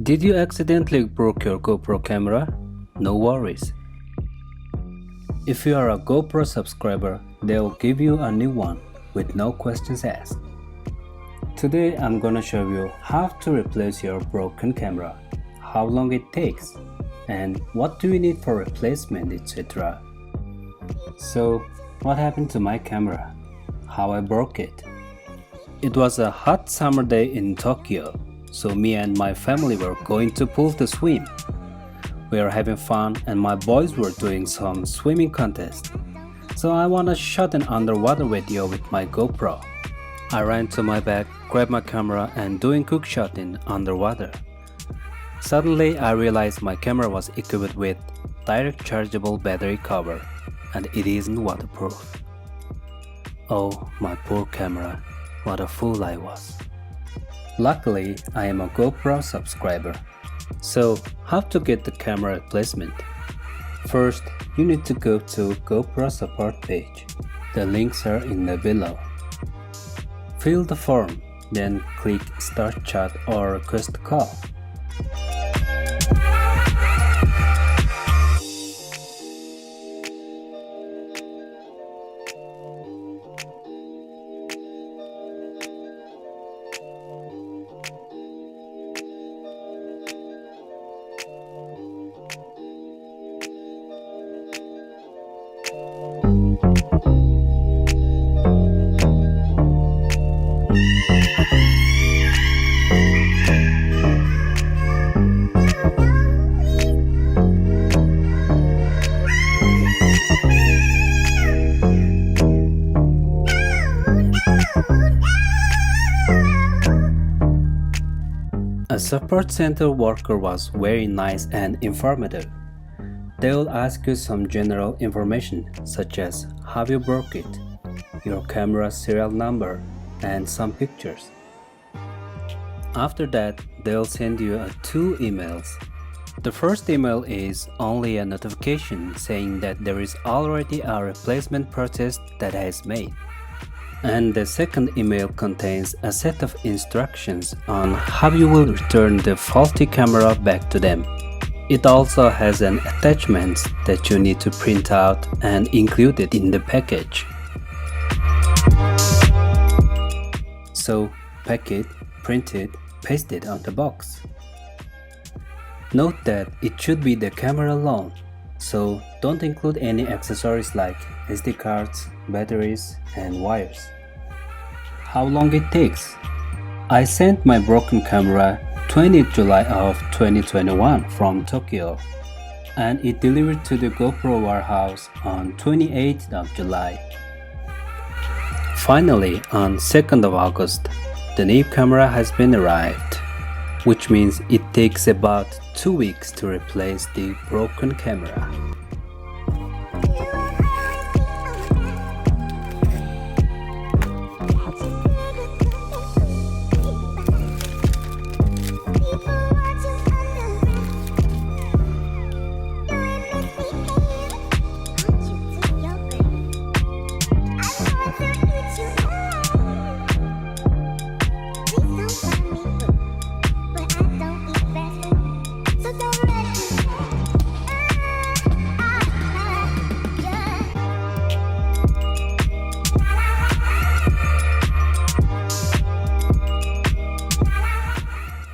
Did you accidentally broke your GoPro camera? No worries. If you are a GoPro subscriber, they will give you a new one with no questions asked. Today I'm gonna show you how to replace your broken camera, how long it takes, and what do you need for replacement, etc. So, what happened to my camera? How I broke it? It was a hot summer day in Tokyo, so me and my family were going to pool to swim. We were having fun and my boys were doing some swimming contest. So I wanna shot an underwater video with my GoPro. I ran to my bag, grabbed my camera and doing quick shot in underwater. Suddenly I realized my camera was equipped with direct chargeable battery cover and it isn't waterproof. Oh, my poor camera, what a fool I was. Luckily, I am a GoPro subscriber. So, how to get the camera replacement? First, you need to go to GoPro support page. The links are in the below. Fill the form, then click Start Chat or Request Call. A support center worker was very nice and informative. They will ask you some general information such as how you broke it, your camera serial number, and some pictures. After that, they'll send you two emails. The first email is only a notification saying that there is already a replacement purchase that has made. And the second email contains a set of instructions on how you will return the faulty camera back to them. It also has an attachment that you need to print out and include it in the package. So, pack it, print it, paste it on the box. Note that it should be the camera alone, so don't include any accessories like SD cards, batteries, and wires. How long it takes? I sent my broken camera 20th July of 2021 from Tokyo, and it delivered to the GoPro warehouse on 28th of July. Finally, on 2nd of August, the new camera has been arrived, which means it takes about 2 weeks to replace the broken camera.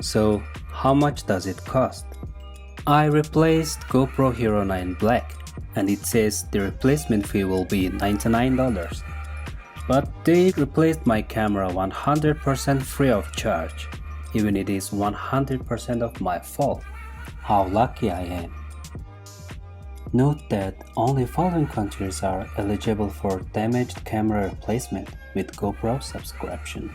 So, how much does it cost? I replaced GoPro Hero 9 Black and it says the replacement fee will be $99. But they replaced my camera 100% free of charge, even it is 100% of my fault. How lucky I am. Note that only following countries are eligible for damaged camera replacement with GoPro subscription.